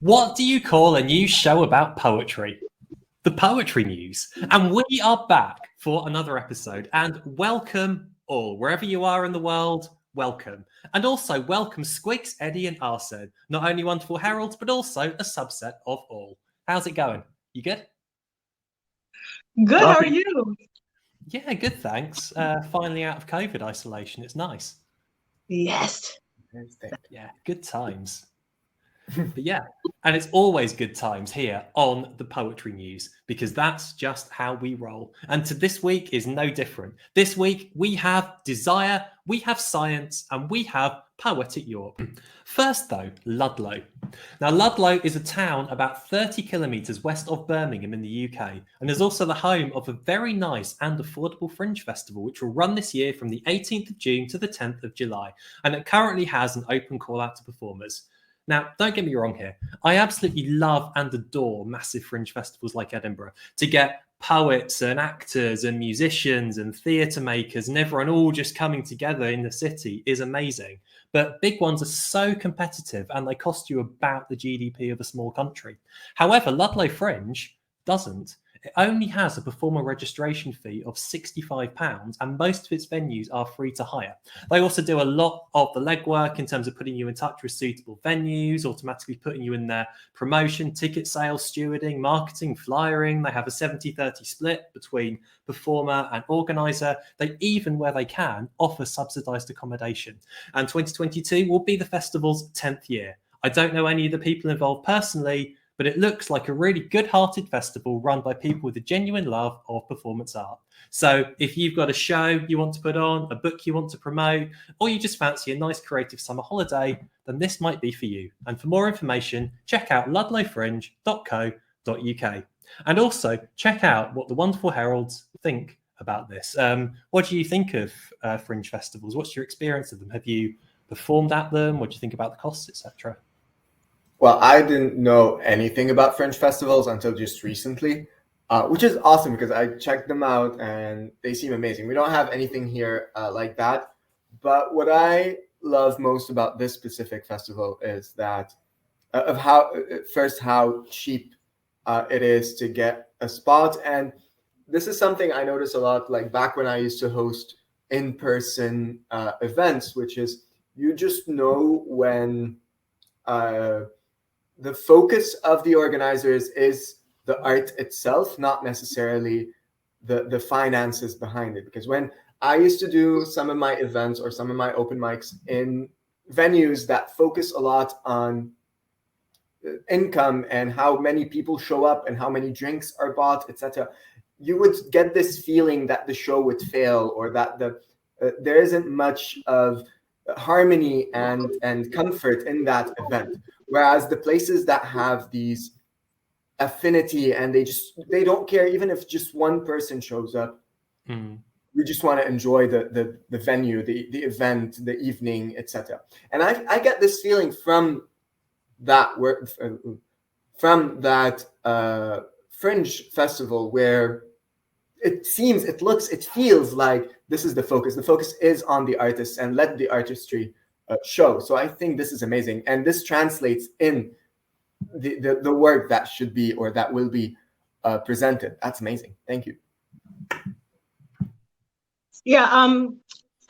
What do you call a new show about poetry? The Poetry News. And we are back for another episode. And welcome all, wherever you are in the world, welcome. And also welcome Squigs, Eddie, and Arsene. Not only wonderful heralds, but also a subset of all. How's it going? You good? Good, how are you? Yeah, good, thanks. Finally out of COVID isolation. It's nice. Yes. Yeah, good times. But yeah, and it's always good times here on the Poetry News because that's just how we roll. And to this week is no different. This week we have desire, we have science, and we have poetic YAWP. First though, Ludlow. Now Ludlow is a town about 30 kilometres west of Birmingham in the UK and is also the home of a very nice and affordable fringe festival which will run this year from the 18th of June to the 10th of July. And it currently has an open call out to performers. Now, don't get me wrong here. I absolutely love and adore massive fringe festivals like Edinburgh to get poets and actors and musicians and theatre makers and everyone all just coming together in the city is amazing. But big ones are so competitive and they cost you about the GDP of a small country. However, Ludlow Fringe doesn't. It only has a performer registration fee of £65 and most of its venues are free to hire. They also do a lot of the legwork in terms of putting you in touch with suitable venues, automatically putting you in their promotion, ticket sales, stewarding, marketing, flyering. They have a 70-30 split between performer and organiser. They even, where they can, offer subsidised accommodation. And 2022 will be the festival's 10th year. I don't know any of the people involved personally, but it looks like a really good-hearted festival run by people with a genuine love of performance art. So if you've got a show you want to put on, a book you want to promote, or you just fancy a nice creative summer holiday, then this might be for you. And for more information, check out ludlowfringe.co.uk. And also check out what the wonderful heralds think about this. What do you think of fringe festivals? What's your experience of them? Have you performed at them? What do you think about the costs, etc.? Well, I didn't know anything about fringe festivals until just recently, which is awesome because I checked them out and they seem amazing. We don't have anything here like that. But what I love most about this specific festival is that how cheap it is to get a spot. And this is something I notice a lot, like back when I used to host in-person events, which is you just know when the focus of the organizers is the art itself, not necessarily the finances behind it. Because when I used to do some of my events or some of my open mics in venues that focus a lot on income and how many people show up and how many drinks are bought, etc., you would get this feeling that the show would fail or that there isn't much of harmony and comfort in that event. Whereas the places that have these affinity and they don't care even if just one person shows up. We just want to enjoy the venue, the event, the evening, etc. And I get this feeling from that fringe festival where it feels like this is the focus. The focus is on the artists and let the artistry show. So I think this is amazing. And this translates in the work that should be or that will be presented. That's amazing. Thank you. Yeah,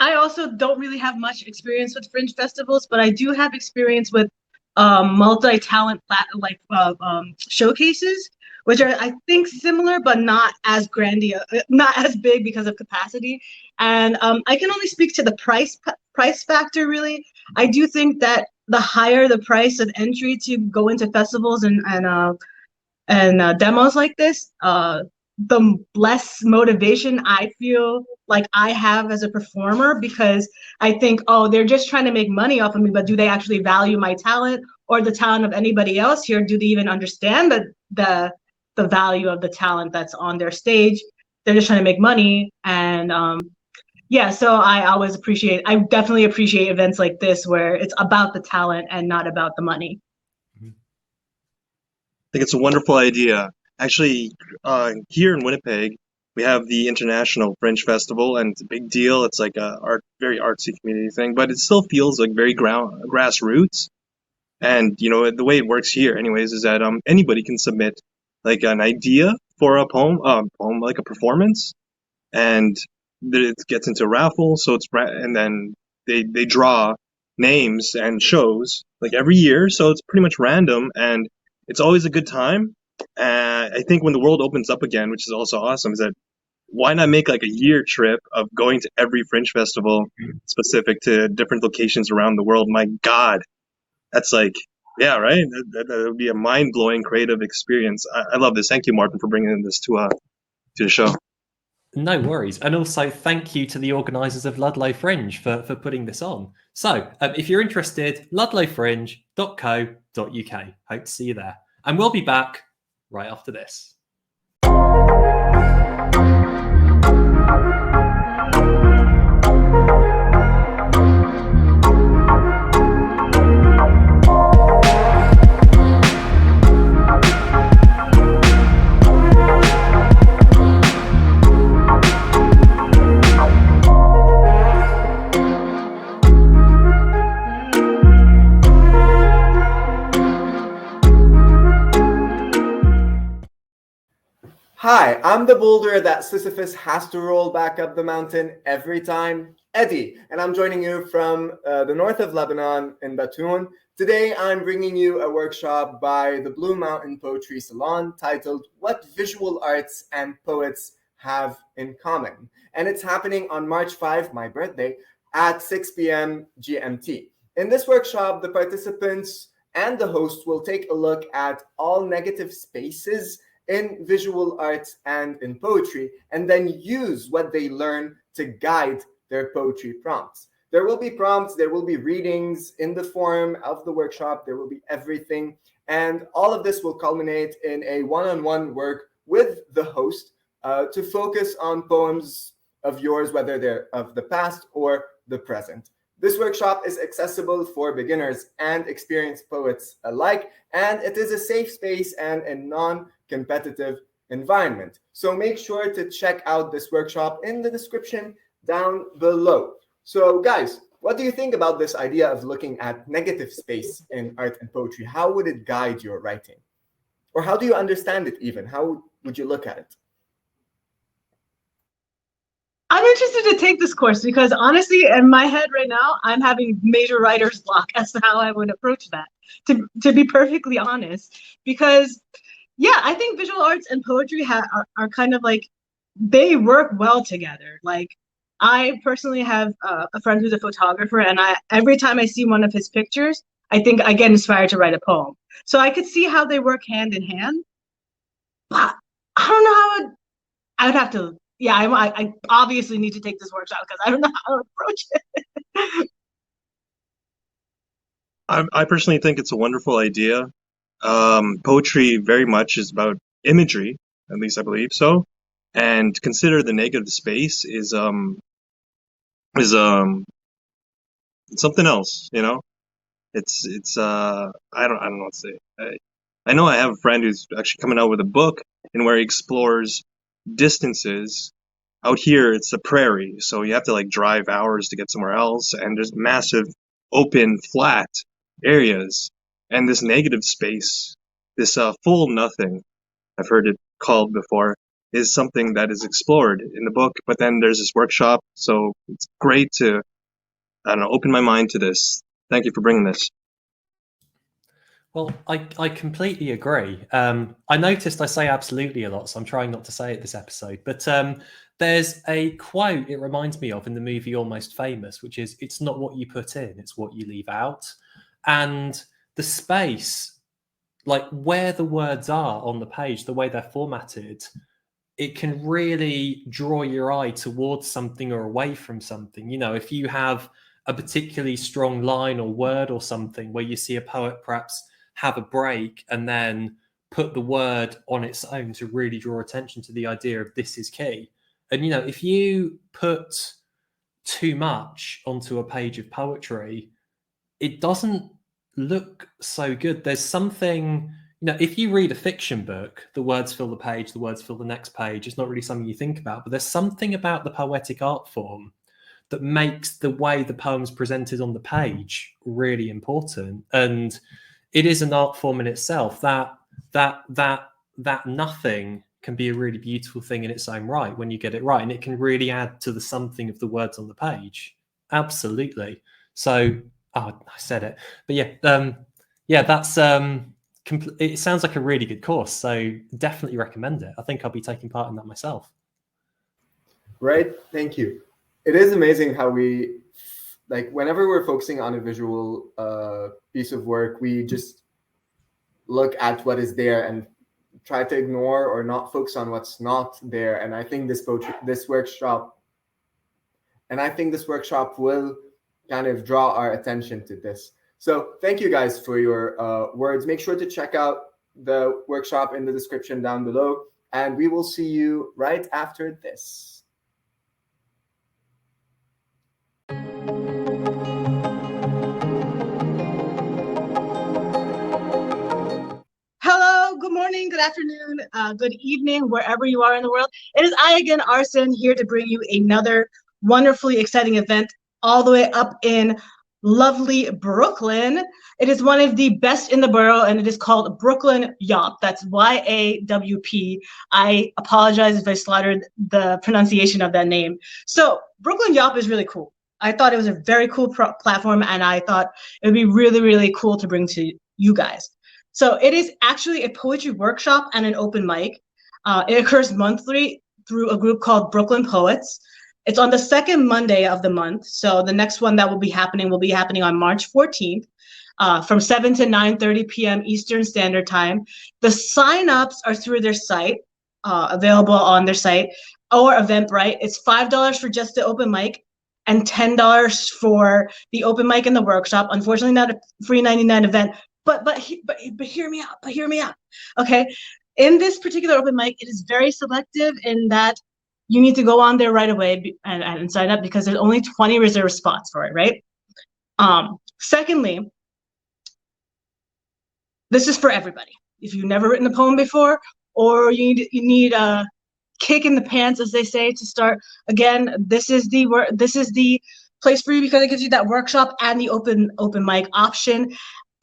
I also don't really have much experience with fringe festivals, but I do have experience with multi-talent showcases, which are, I think, similar but not as grandiose, not as big because of capacity. And I can only speak to the price factor, really. I do think that the higher the price of entry to go into festivals and demos like this, the less motivation I feel like I have as a performer, because I think, oh, they're just trying to make money off of me, but do they actually value my talent or the talent of anybody else here? Do they even understand the value of the talent that's on their stage? They're just trying to make money. And yeah, so I definitely appreciate events like this where it's about the talent and not about the money. I think it's a wonderful idea. Actually, here in Winnipeg, we have the International Fringe Festival, and it's a big deal. It's like a very artsy community thing, but it still feels like very grassroots. And the way it works here, anyways, is that anybody can submit like an idea for a poem, like a performance, and it gets into a raffle. So and then they draw names and shows like every year. So it's pretty much random, and it's always a good time. I think when the world opens up again, which is also awesome, is that why not make like a year trip of going to every Fringe festival specific to different locations around the world? My God, that's like, yeah, right. That would be a mind blowing creative experience. I love this. Thank you, Martin, for bringing this to the show. No worries. And also thank you to the organisers of Ludlow Fringe for putting this on. So if you're interested, ludlowfringe.co.uk. Hope to see you there. And we'll be back right after this. Hi, I'm the boulder that Sisyphus has to roll back up the mountain every time, Eddie, and I'm joining you from the north of Lebanon in Batoon. Today, I'm bringing you a workshop by the Blue Mountain Poetry Salon titled What Visual Arts and Poets Have in Common. And it's happening on March 5, my birthday, at 6 p.m. GMT. In this workshop, the participants and the host will take a look at all negative spaces in visual arts and in poetry, and then use what they learn to guide their poetry prompts. There will be prompts, there will be readings in the form of the workshop, there will be everything, and all of this will culminate in a one-on-one work with the host to focus on poems of yours, whether they're of the past or the present. This workshop is accessible for beginners and experienced poets alike, and it is a safe space and a non-competitive environment. So make sure to check out this workshop in the description down below. So guys, what do you think about this idea of looking at negative space in art and poetry? How would it guide your writing? Or how do you understand it even? How would you look at it? I'm interested to take this course because honestly, in my head right now, I'm having major writer's block as to how I would approach that, to be perfectly honest. Because, yeah, I think visual arts and poetry are kind of like, they work well together. Like, I personally have a friend who's a photographer, and every time I see one of his pictures, I think I get inspired to write a poem. So I could see how they work hand in hand. But I don't know how I would have to. Yeah, I obviously need to take this workshop because I don't know how to approach it. I personally think it's a wonderful idea. Poetry very much is about imagery, at least I believe so. And consider the negative space is something else, you know? It's I don't know what to say. I know I have a friend who's actually coming out with a book and where he explores distances. Out here it's the prairie, so you have to like drive hours to get somewhere else, and there's massive open flat areas, and this negative space, this full nothing, I've heard it called before, is something that is explored in the book. But then there's this workshop, so it's great to, I don't know, open my mind to this. Thank you for bringing this. Well, I completely agree. I noticed I say absolutely a lot, so I'm trying not to say it this episode. But there's a quote it reminds me of in the movie Almost Famous, which is, it's not what you put in, it's what you leave out. And the space, like where the words are on the page, the way they're formatted, it can really draw your eye towards something or away from something. You know, if you have a particularly strong line or word or something where you see a poet perhaps have a break and then put the word on its own to really draw attention to the idea of this is key. And, you know, if you put too much onto a page of poetry, it doesn't look so good. There's something, you know, if you read a fiction book, the words fill the page, the words fill the next page. It's not really something you think about, but there's something about the poetic art form that makes the way the poem's presented on the page really important. And it is an art form in itself. That nothing can be a really beautiful thing in its own right when you get it right, and it can really add to the something of the words on the page. Absolutely. So, I said it, but yeah, that's it sounds like a really good course. So definitely recommend it. I think I'll be taking part in that myself. Right. Thank you. It is amazing how we, like, whenever we're focusing on a visual piece of work, we just look at what is there and try to ignore or not focus on what's not there. And I think this workshop will kind of draw our attention to this. So thank you guys for your words. Make sure to check out the workshop in the description down below, and we will see you right after this. Hello, good morning, good afternoon, good evening, wherever you are in the world. It is I again, Arsen, here to bring you another wonderfully exciting event all the way up in lovely Brooklyn. It is one of the best in the borough, and it is called Brooklyn YAWP. That's YAWP. I apologize if I slaughtered the pronunciation of that name. So Brooklyn YAWP is really cool. I thought it was a very cool platform, and I thought it would be really, really cool to bring to you guys. So it is actually a poetry workshop and an open mic. It occurs monthly through a group called Brooklyn Poets. It's on the second Monday of the month. So the next one that will be happening on March 14th from 7 to 9:30 p.m. Eastern Standard Time. The signups are through their site, available on their site, or Eventbrite. It's $5 for just the open mic and $10 for the open mic and the workshop. Unfortunately, not a free 99 event, but hear me out. Okay, in this particular open mic, it is very selective in that you need to go on there right away and sign up, because there's only 20 reserved spots for it, right? Secondly, this is for everybody. If you've never written a poem before, or you need a kick in the pants, as they say, to start again, this is the place for you, because it gives you that workshop and the open mic option.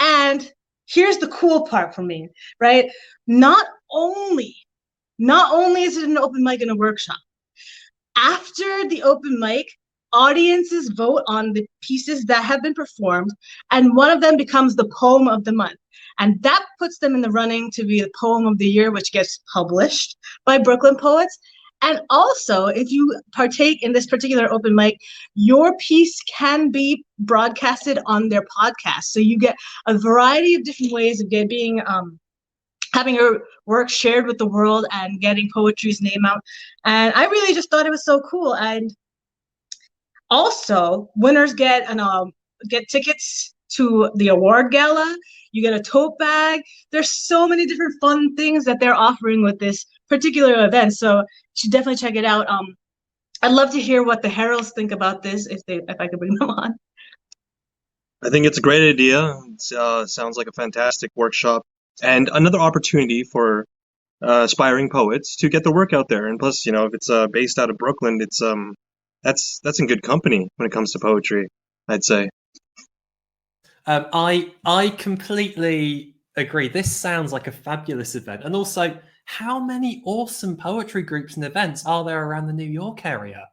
And here's the cool part for me, right? Not only is it an open mic and a workshop, after the open mic, audiences vote on the pieces that have been performed, and one of them becomes the poem of the month. And that puts them in the running to be the poem of the year, which gets published by Brooklyn Poets. And also, if you partake in this particular open mic, your piece can be broadcasted on their podcast. So you get a variety of different ways of having your work shared with the world and getting poetry's name out. And I really just thought it was so cool. And also, winners get tickets to the award gala. You get a tote bag. There's so many different fun things that they're offering with this particular event. So you should definitely check it out. I'd love to hear what the Heralds think about this, if I could bring them on. I think it's a great idea. It sounds like a fantastic workshop and another opportunity for aspiring poets to get their work out there. And plus, if it's based out of Brooklyn, it's that's in good company when it comes to poetry, I'd say. I completely agree. This sounds like a fabulous event. And also, how many awesome poetry groups and events are there around the New York area?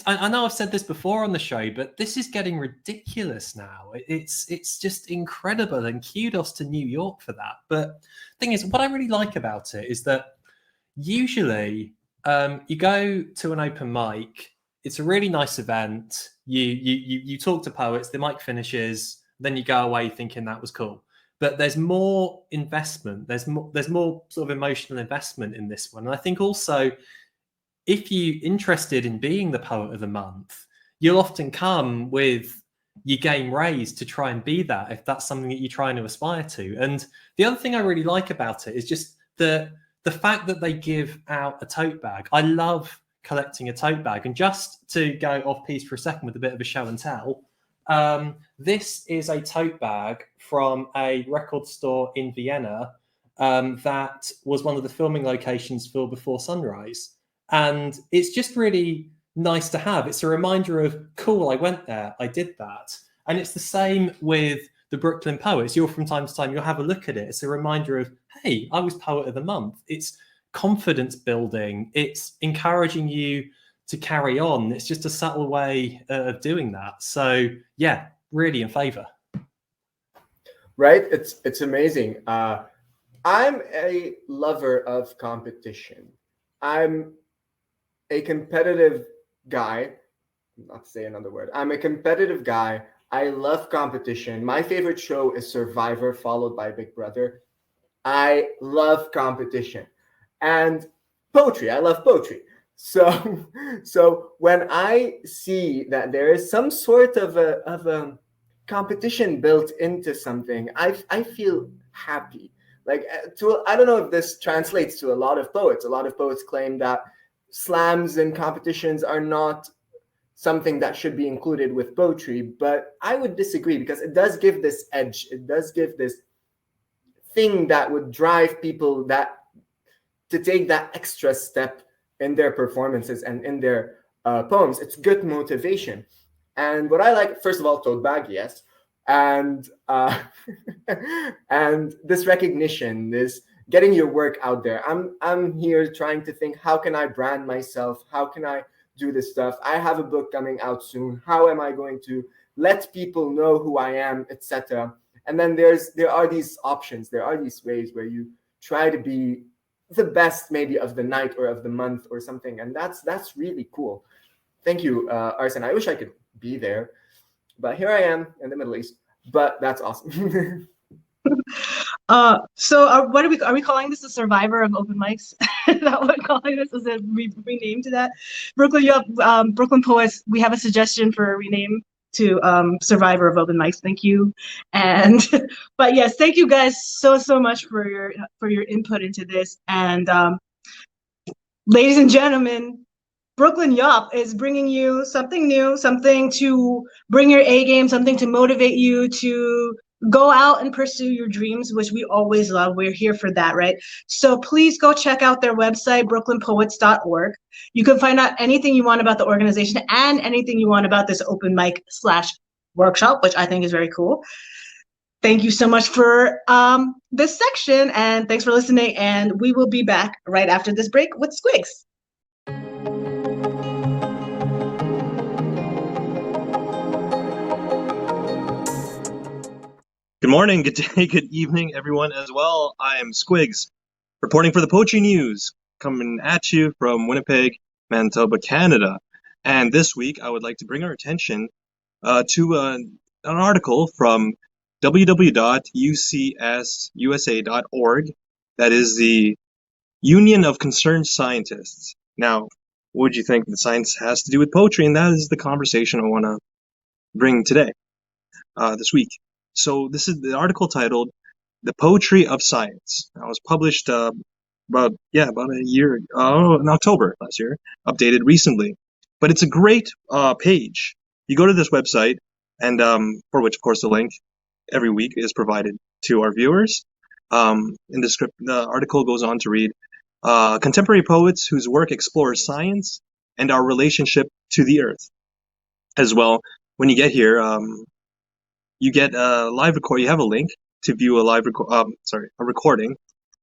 I know I've said this before on the show, but this is getting ridiculous now. It's just incredible, and kudos to New York for that. But the thing is, what I really like about it is that usually you go to an open mic, it's a really nice event. You talk to poets, the mic finishes, then you go away thinking that was cool. But there's more investment. There's more sort of emotional investment in this one. And I think also, if you're interested in being the poet of the month, you'll often come with your game raised to try and be that, if that's something that you're trying to aspire to. And the other thing I really like about it is just the fact that they give out a tote bag. I love collecting a tote bag. And just to go off piece for a second with a bit of a show and tell, this is a tote bag from a record store in Vienna that was one of the filming locations for Before Sunrise. And it's just really nice to have. It's a reminder of, cool, I went there, I did that. And it's the same with the Brooklyn Poets, you'll from time to time, you'll have a look at it. It's a reminder of, hey, I was Poet of the Month. It's confidence building. It's encouraging you to carry on. It's just a subtle way of doing that. So yeah, really in favor. Right? It's amazing. I'm a lover of competition. I'm a competitive guy. Not to say another word. I'm a competitive guy. I love competition. My favorite show is Survivor, followed by Big Brother. I love competition. And poetry. I love poetry. So when I see that there is some sort of a competition built into something, I feel happy. Like, I don't know if this translates to a lot of poets. A lot of poets claim that slams and competitions are not something that should be included with poetry, but I would disagree, because it does give this edge. It does give this thing that would drive people to take that extra step in their performances and in their poems. It's good motivation. And what I like, first of all, tote bag, yes. And and this recognition, this getting your work out there. I'm here trying to think, how can I brand myself? How can I do this stuff? I have a book coming out soon. How am I going to let people know who I am, etc.? And then there are these options. There are these ways where you try to be the best, maybe of the night or of the month or something, and that's really cool. Thank you, Arsen. I wish I could be there, but here I am in the Middle East. But that's awesome. So what are we calling this? The Survivor of Open Mics? Is that what we're calling this? Is it renamed to that? Brooklyn, you have Brooklyn Poets. We have a suggestion for a rename to Survivor of Open Mics. Thank you. And but yes, thank you guys so much for your input into this. And ladies and gentlemen, Brooklyn YAWP is bringing you something new, something to bring your A game, something to motivate you to go out and pursue your dreams, which we always love. We're here for that, right? So please go check out their website, brooklynpoets.org. You can find out anything you want about the organization and anything you want about this open mic / workshop, which I think is very cool. Thank you so much for this section, and thanks for listening. And we will be back right after this break with Squigs. Good morning, good day, good evening, everyone as well. I am Squigs, reporting for the Poetry News, coming at you from Winnipeg, Manitoba, Canada. And this week, I would like to bring our attention to an article from www.ucsusa.org. That is the Union of Concerned Scientists. Now, what would you think that science has to do with poetry? And that is the conversation I want to bring today, this week. So this is the article titled "The Poetry of Science." It was published about a year, in October last year, updated recently. But it's a great page. You go to this website, and for which, of course, the link every week is provided to our viewers. In the script, the article goes on to read, contemporary poets whose work explores science and our relationship to the earth. As well, when you get here, you get a live record. You have a link to view a recording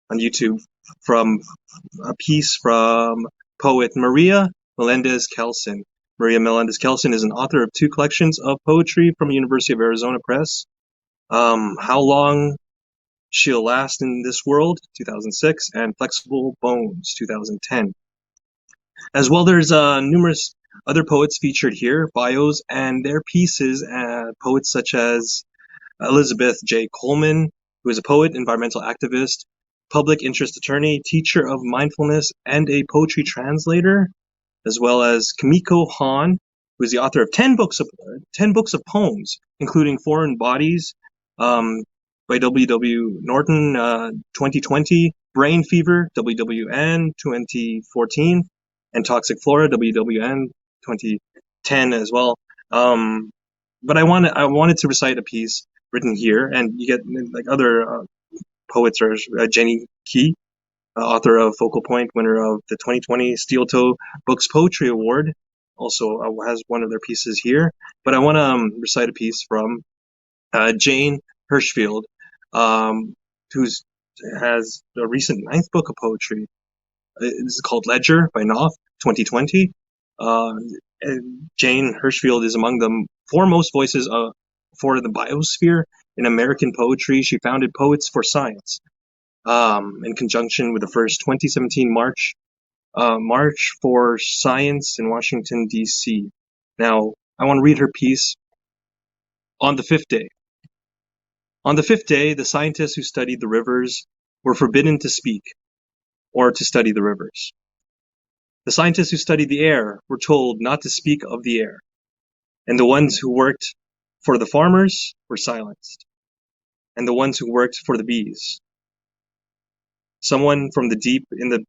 on YouTube from a piece from poet Maria Melendez-Kelsen. Maria Melendez-Kelsen is an author of 2 collections of poetry from University of Arizona Press. How Long She'll Last in This World, 2006, and Flexible Bones, 2010. As well, there's numerous other poets featured here, bios, and their pieces, poets such as Elizabeth J. Coleman, who is a poet, environmental activist, public interest attorney, teacher of mindfulness, and a poetry translator, as well as Kimiko Han, who is the author of 10 books of poems, including Foreign Bodies, by W.W. Norton, 2020, Brain Fever, WWN, 2014, and Toxic Flora, WWN, 2010 as well. But I wanted to recite a piece written here, and you get like other poets are Jenny Key, author of Focal Point, winner of the 2020 Steel Toe Books Poetry Award, also has one of their pieces here. But I want to recite a piece from Jane Hirschfield, who's has a recent 9th book of poetry. This is called Ledger by Knopf, 2020. Jane Hirschfield is among the foremost voices for the biosphere in American poetry. She founded Poets for Science in conjunction with the first 2017 March for Science in Washington, D.C. Now, I want to read her piece. On the 5th day. On the 5th day, the scientists who studied the rivers were forbidden to speak or to study the rivers. The scientists who studied the air were told not to speak of the air, and the ones who worked for the farmers were silenced, and the ones who worked for the bees. Someone from deep in the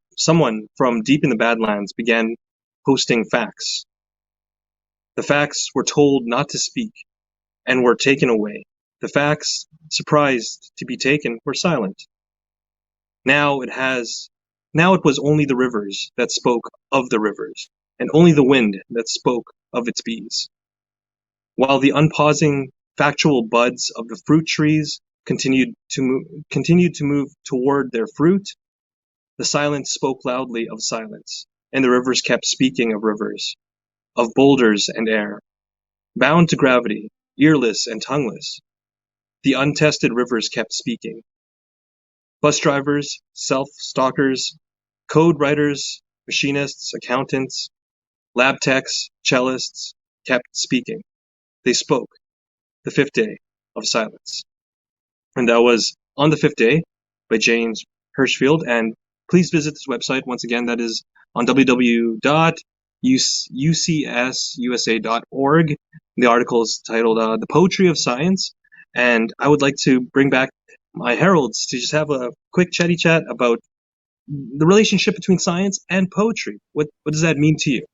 Badlands began posting facts. The facts were told not to speak and were taken away. The facts, surprised to be taken, were silent. Now it was only the rivers that spoke of the rivers, and only the wind that spoke of its bees. While the unpausing factual buds of the fruit trees continued to move toward their fruit, the silence spoke loudly of silence, and the rivers kept speaking of rivers, of boulders and air, bound to gravity, earless and tongueless. The untested rivers kept speaking. Bus drivers, self-stalkers, code writers, machinists, accountants, lab techs, cellists kept speaking. They spoke. The 5th day of silence. And that was On the 5th Day by James Hirschfield. And please visit this website. Once again, that is on www.ucsusa.org. The article is titled The Poetry of Science. And I would like to bring back my heralds to just have a quick chatty chat about the relationship between science and poetry. What does that mean to you?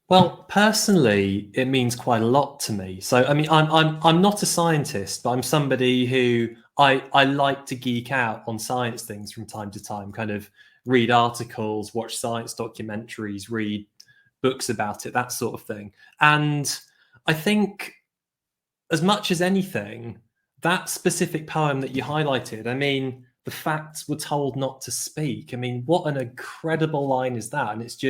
Well, personally, it means quite a lot to me. So, I mean, I'm not a scientist, but I'm somebody who I like to geek out on science things from time to time. Kind of read articles, watch science documentaries, read books about it, that sort of thing. And I think, as much as anything, that specific poem that you highlighted, I mean, the facts were told not to speak. I mean, what an incredible line is that? And it's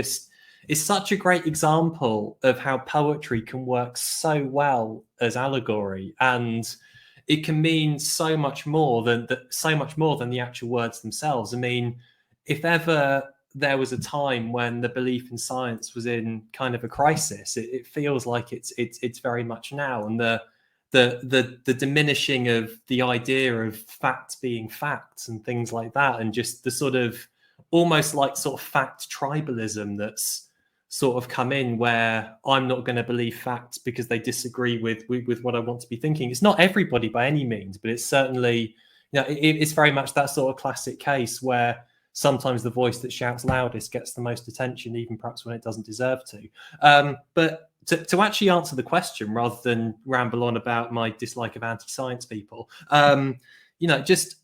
such a great example of how poetry can work so well as allegory, and it can mean so much more than the actual words themselves. I mean, if ever there was a time when the belief in science was in kind of a crisis, it feels like it's very much now, and the diminishing of the idea of facts being facts and things like that, and just the sort of almost like sort of fact tribalism that's sort of come in, where I'm not going to believe facts because they disagree with what I want to be thinking. It's not everybody by any means, but it's certainly, it's very much that sort of classic case where sometimes the voice that shouts loudest gets the most attention, even perhaps when it doesn't deserve to. But to actually answer the question, rather than ramble on about my dislike of anti-science people, just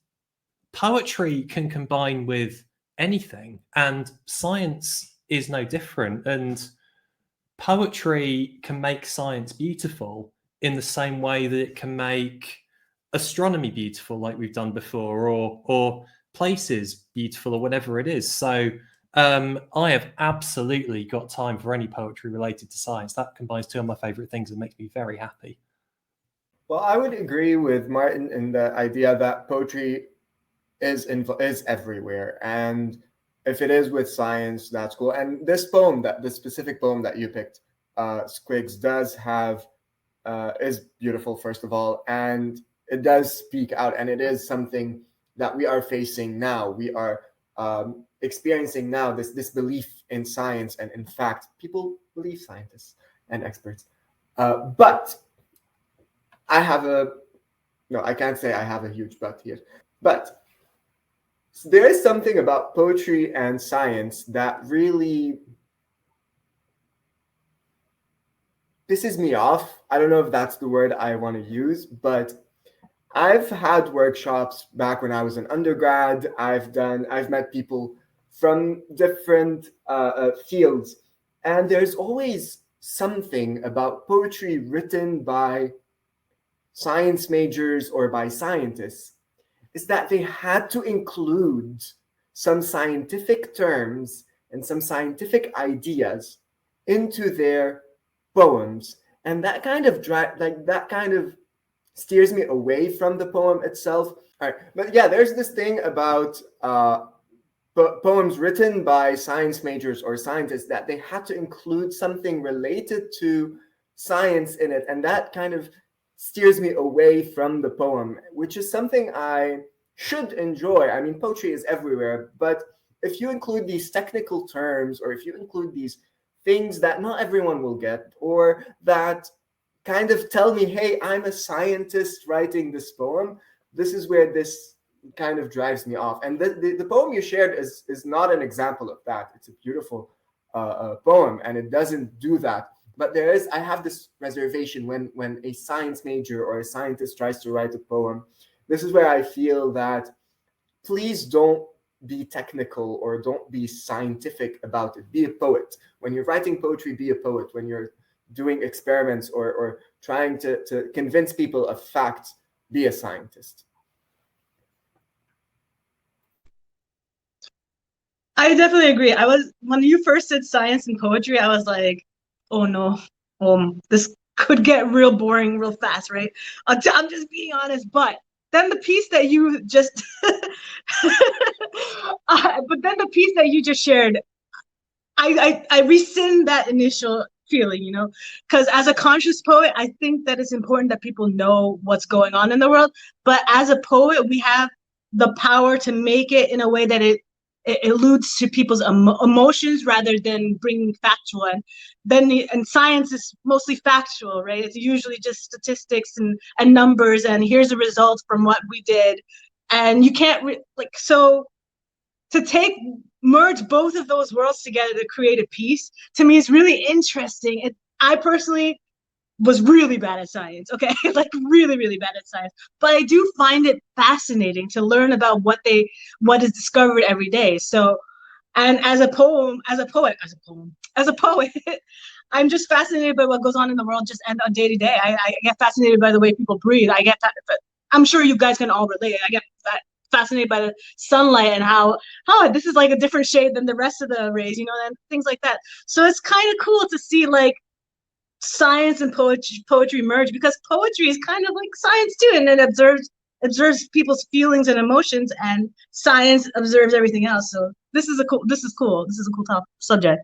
poetry can combine with anything, and science is no different. And poetry can make science beautiful in the same way that it can make astronomy beautiful, like we've done before, or places beautiful, or whatever it is. So I have absolutely got time for any poetry related to science. That combines two of my favorite things and makes me very happy. Well, I would agree with Martin in the idea that poetry is everywhere, and if it is with science, that's cool. And this specific poem that you picked, Squigs, does have is beautiful, first of all, and it does speak out, and it is something that we are facing now. We are experiencing now this belief in science, and in fact, people believe scientists and experts. But I can't say I have a huge but here, but there is something about poetry and science that really pisses me off. I don't know if that's the word I want to use, but I've had workshops back when I was an undergrad. I've met people from different fields, and there's always something about poetry written by science majors or by scientists is that they had to include some scientific terms and some scientific ideas into their poems, and that kind of steers me away from the poem itself. All right, but yeah, there's this thing about poems written by science majors or scientists that they had to include something related to science in it, and that kind of steers me away from the poem, which is something I should enjoy. I mean, poetry is everywhere, but if you include these technical terms, or if you include these things that not everyone will get, or that kind of tell me, hey, I'm a scientist writing this poem, this is where this kind of drives me off. And the poem you shared is not an example of that. It's a beautiful poem, and it doesn't do that. But I have this reservation when a science major or a scientist tries to write a poem. This is where I feel that please don't be technical or don't be scientific about it. Be a poet. When you're writing poetry, be a poet. When you're doing experiments or trying to convince people of fact, be a scientist. I definitely agree. When you first said science and poetry, I was like, oh no, this could get real boring real fast, right? I'm just being honest, but then the piece that you just shared, I rescind that initial feeling, because as a conscious poet, I think that it's important that people know what's going on in the world. But as a poet, we have the power to make it in a way that it alludes to people's emotions rather than bringing factual. And science is mostly factual, right? It's usually just statistics and numbers, and here's the results from what we did. And you can't so to merge both of those worlds together to create a piece, to me, is really interesting. I personally was really bad at science, okay? Like really, really bad at science. But I do find it fascinating to learn about what is discovered every day. So, and as a poet, I'm just fascinated by what goes on in the world just and on day to day. I get fascinated by the way people breathe. I'm sure you guys can all relate. I get fascinated by the sunlight and how this is like a different shade than the rest of the rays, and things like that. So it's kind of cool to see like science and poetry merge, because poetry is kind of like science too, and it observes people's feelings and emotions, and science observes everything else. So this is cool. This is a cool subject.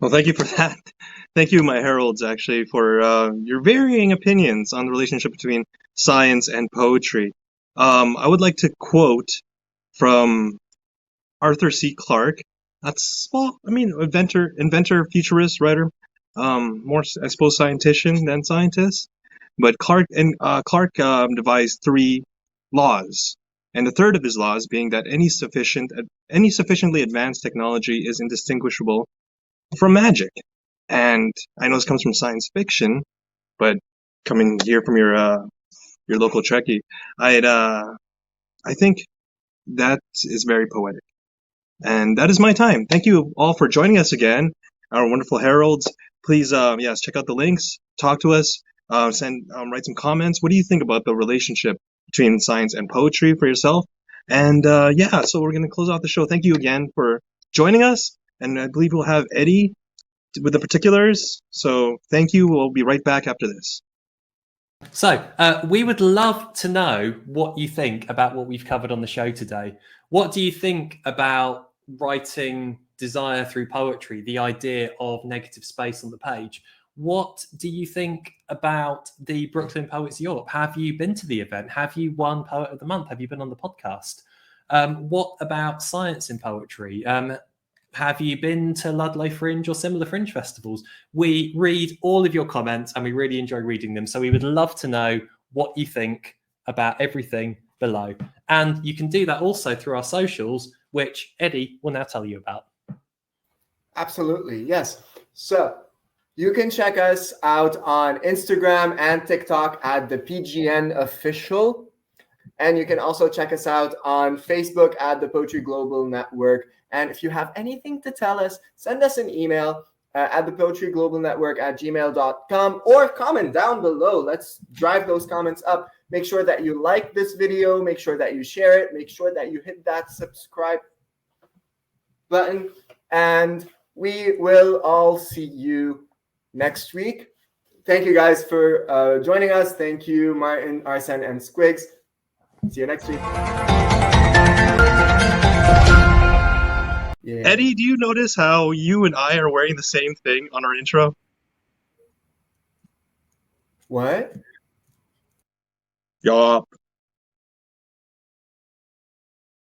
Well, thank you for that. Thank you, my heralds, actually, for your varying opinions on the relationship between science and poetry. I would like to quote from Arthur C. Clarke. That's, well, I mean, inventor, futurist, writer, more, I suppose, scientician than scientist. But Clarke devised 3 laws, and the third of his laws being that any sufficiently advanced technology is indistinguishable from magic. And I know this comes from science fiction, but coming here from your local Trekkie, I think that is very poetic. And that is my time. Thank you all for joining us again, our wonderful heralds. Please, yes, check out the links, talk to us, write some comments. What do you think about the relationship between science and poetry for yourself? And so we're going to close off the show. Thank you again for joining us. And I believe we'll have Eddie with the particulars. So thank you. We'll be right back after this. So we would love to know what you think about what we've covered on the show today. What do you think about writing desire through poetry, the idea of negative space on the page? What do you think about the Brooklyn Poets YAWP? Have you been to the event? Have you won Poet of the Month? Have you been on the podcast? What about science in poetry? Have you been to Ludlow Fringe or similar fringe festivals? We read all of your comments and we really enjoy reading them. So we would love to know what you think about everything below. And you can do that also through our socials, which Eddie will now tell you about. Absolutely, yes. So you can check us out on Instagram and TikTok at the PGN Official. And you can also check us out on Facebook at the Poetry Global Network. And if you have anything to tell us, send us an email at the Poetry Global Network at gmail.com, or comment down below. Let's drive those comments up. Make sure that you like this video. Make sure that you share it. Make sure that you hit that subscribe button. And we will all see you next week. Thank you guys for joining us. Thank you, Martin, Arsene, and Squigs. See you next week. Yeah. Eddie, do you notice how you and I are wearing the same thing on our intro? What? YAWP.